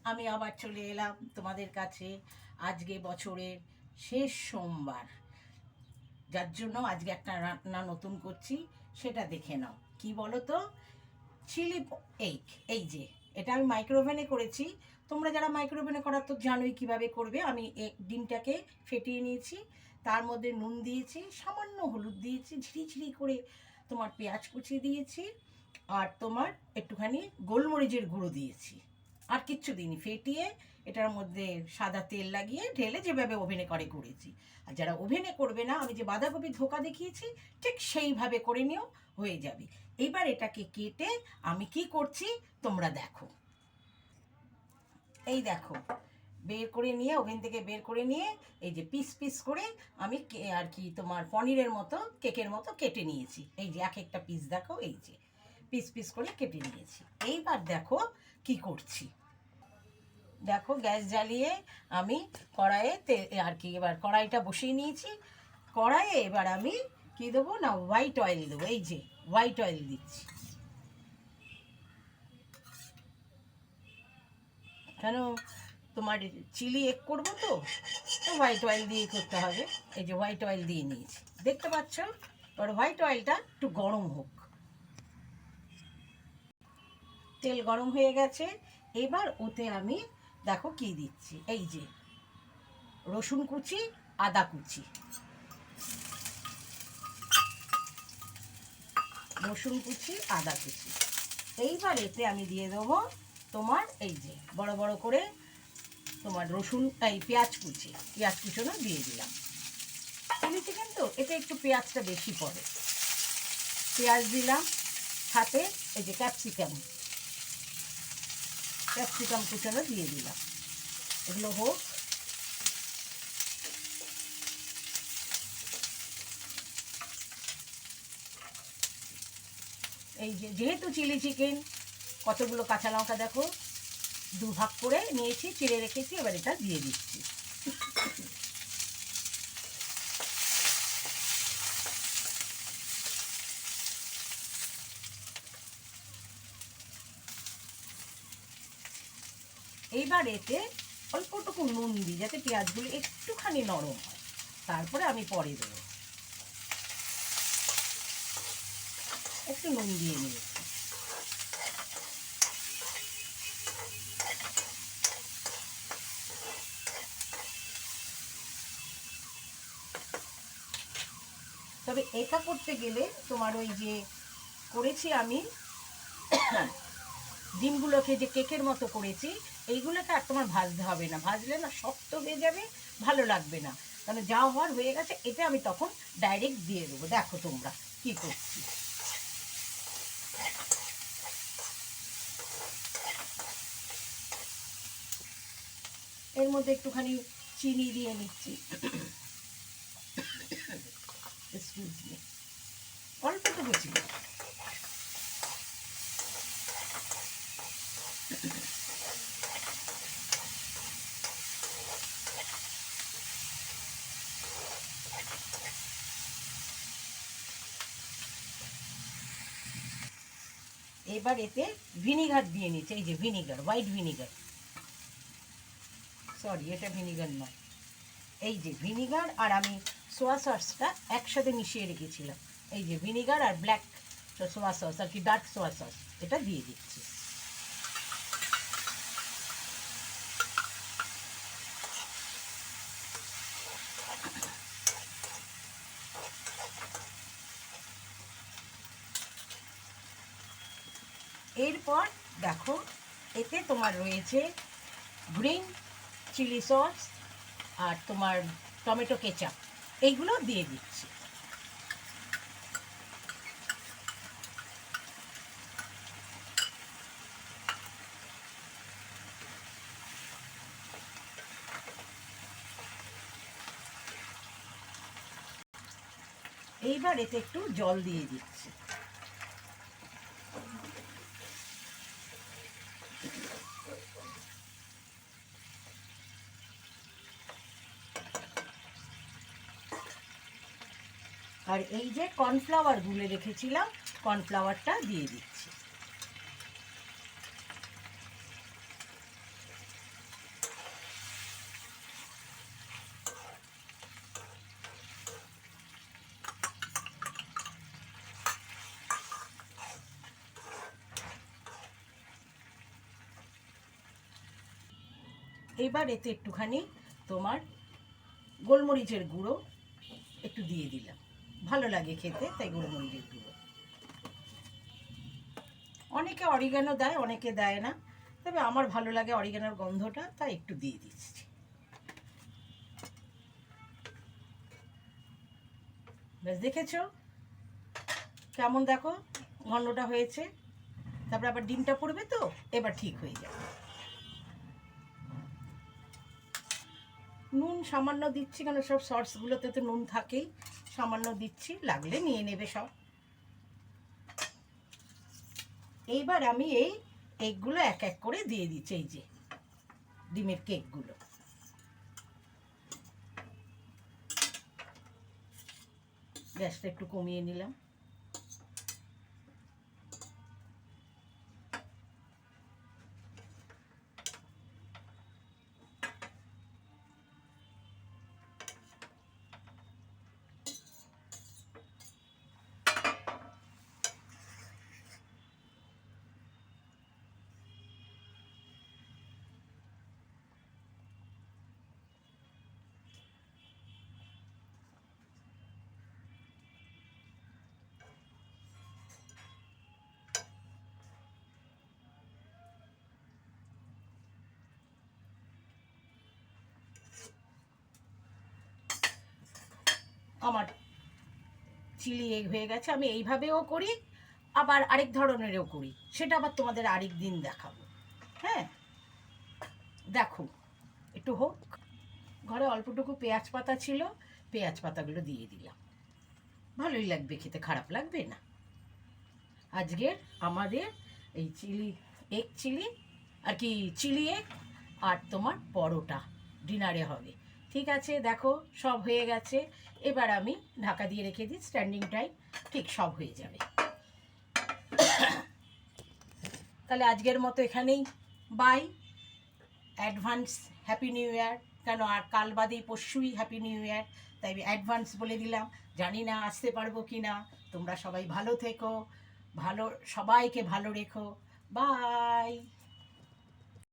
আমি আবার চলে এলাম তোমাদের কাছে আজকে বছরের শেষ সোমবার, যার জন্য আজকে একটা রান্না নতুন করছি, সেটা দেখে নাও। কি বলো তো? Chilli egg. এই যে এটা আমি মাইক্রোওভেনে করেছি। তোমরা যারা মাইক্রোওভেনে করা তো জানোই কিভাবে করবে। আমি ডিমটাকে ফেটিয়ে নিয়েছি, তার মধ্যে নুন দিয়েছি, সামান্য হলুদ দিয়েছি, ঝিরি করে তোমার পেঁয়াজ কুচি দিয়েছি, আর তোমার একটুখানি গোলমরিচের গুঁড়ো দিয়েছি, আর কিচ্ছু দিইনি। ফেটিয়ে এটার মধ্যে সাদা তেল লাগিয়ে ঢেলে যেভাবে ওভেনে করে করেছি। আর যারা ওভেনে করবে না, আমি যে বাঁধাকপির ধোকা দেখিয়েছি ঠিক সেইভাবে করে নিও, হয়ে যাবে। এইবার এটাকে কেটে আমি কি করছি তোমরা দেখো। এই দেখো, বের করে নিয়ে ওভেন থেকে বের করে নিয়ে এই যে পিস পিস করে আমি আর কি তোমার পনিরের মতো, কেকের মতো কেটে নিয়েছি। এই যে এক একটা পিস দেখো, এই যে পিস পিস করে কেটে নিয়েছি। এইবার দেখো কি করছি। দেখো গ্যাস জ্বালিয়ে আমি কড়াইয়ে আর কি এবার কড়াইটা বসিয়ে নিয়েছি। কড়াইয়ে এবার আমি কি দেবো না, হোয়াইট অয়েল দেবো। এই যে হোয়াইট অয়েল দিচ্ছি, কেন তোমার চিলি এগ করবো তো, হোয়াইট অয়েল দিয়ে করতে হবে। এই যে হোয়াইট অয়েল দিয়ে নিয়েছি, দেখতে পাচ্ছ। এবার হোয়াইট অয়েলটা একটু গরম হোক। তেল গরম হয়ে গেছে, এবার ওতে আমি দেখো কি দিচ্ছি। এই যে রসুন কুচি, আদা কুচি, রসুন কুচি, আদা কুচি। এইবার এতে আমি দিয়ে দেবো তোমার এই যে বড় বড় করে তোমার রসুন, এই পেঁয়াজ কুচি, পেঁয়াজ কুচোনো দিয়ে দিলাম। চিলি চিকেন তো এতে একটু পেঁয়াজটা বেশি পড়ে। পেঁয়াজ দিলাম, সাথে এই যে ক্যাপসিকাম, ক্যাপসিকাম কুচোনো দিয়ে দিলাম। এগুলো হোক। এই যে যেহেতু চিলি চিকেন, কতগুলো কাঁচা লঙ্কা দেখো দুভাগ করে নিয়েছি, চিড়ে রেখেছি, এবার এটা দিয়ে দিচ্ছি। এইবার এতে অল্পটুকু নুন দিই, যাতে পেঁয়াজগুলো একটুখানি নরম হয়, তারপরে আমি পরে দেবো। একটু নুন দিয়ে নিয়েছি। তবে এটা করতে গেলে তোমার ওই যে করেছি আমি ডিমগুলোকে যে কেকের মতো করেছি, এইগুলোকে আর তোমার ভাজতে হবে না। ভাজলে না শক্ত হয়ে যাবে, ভালো লাগবে না। কারণ যা হওয়ার হয়ে গেছে, এটা আমি তখন ডাইরেক্ট দিয়ে দেবো। দেখো তোমরা কি করছি। এর মধ্যে একটুখানি চিনি দিয়ে নিচ্ছি, অল্পটুকু চিনি। এবার এতে ভিনিগার দিয়ে নিচ্ছে। এই যে ভিনিগার, হোয়াইট ভিনিগার, সরি এটা ভিনিগার নয়, এই যে ভিনিগার আর আমি সোয়া সসটা একসাথে মিশিয়ে রেখেছিলাম। এই যে ভিনিগার আর ব্ল্যাক সোয়া সস আর কি, ডার্ক সোয়া সস, এটা দিয়ে দিচ্ছি। এরপর দেখো এতে তোমার রয়েছে গ্রিন চিলি সস আর তোমার টমেটো কেচাপ, এইগুলো দিয়ে দিচ্ছি। এইবার এতে একটু জল দিয়ে দিচ্ছি। আর এই যে কর্নফ্লাওয়ার গুলে রেখেছিলাম, কর্নফ্লাওয়ারটা দিয়ে দিচ্ছি। এবার এতে একটুখানি তোমার গোলমরিচের গুঁড়ো একটু দিয়ে দিলাম, ভালো লাগে খেতে তাই গোলমরিচের গুঁড়ো। অনেকে অরিগানো দেয়, অনেকে দেয় না, তবে আমার ভালো লাগে অরিগানোর গন্ধটা, তাই একটু দিয়ে দিচ্ছি। বেশ, দেখেছো কেমন, দেখো গন্ধটা হয়েছে। তারপরে আবার ডিমটা পড়বে তো, এবার ঠিক হয়ে যাবে। নুন সামান্য দিচ্ছি, কেন সব সসগুলোতে তো নুন থাকেই, সামান্য দিচ্ছি, লাগলে নিয়ে নেবে সব। এইবার আমি এই এগগুলো এক এক করে দিয়ে দিচ্ছি, এই যে ডিমের কেকগুলো। গ্যাসটা একটু কমিয়ে নিলাম। আমার চিলি এগ হয়ে গেছে। আমি এইভাবেও করি, আবার আরেক ধরনেরও করি, সেটা আবার তোমাদের আরেক দিন দেখাবো। হ্যাঁ, দেখো একটু হোক। ঘরে অল্পটুকু পেঁয়াজ পাতা ছিল, পেঁয়াজ পাতাগুলো দিয়ে দিলাম, ভালোই লাগবে খেতে, খারাপ লাগবে না। আজকের আমাদের এই চিলি আর কি চিলি এগ আর তোমার পরোটা ডিনারে হবে। ঠিক আছে, দেখো সব হয়ে গেছে। এবার আমি ঢাকা দিয়ে রেখে দিই, স্ট্যান্ডিং টাইম, ঠিক সব হয়ে যাবে। তাহলে আজকের মতো এখানেই bye. Advance happy new year. কেন, আর কাল বাদেই পরশুই হ্যাপি নিউ ইয়ার, তাই অ্যাডভান্স বলে দিলাম। জানি না আসতে পারবো কি না। তোমরা সবাই ভালো থেকো, ভালো, সবাইকে ভালো রেখো। বাই।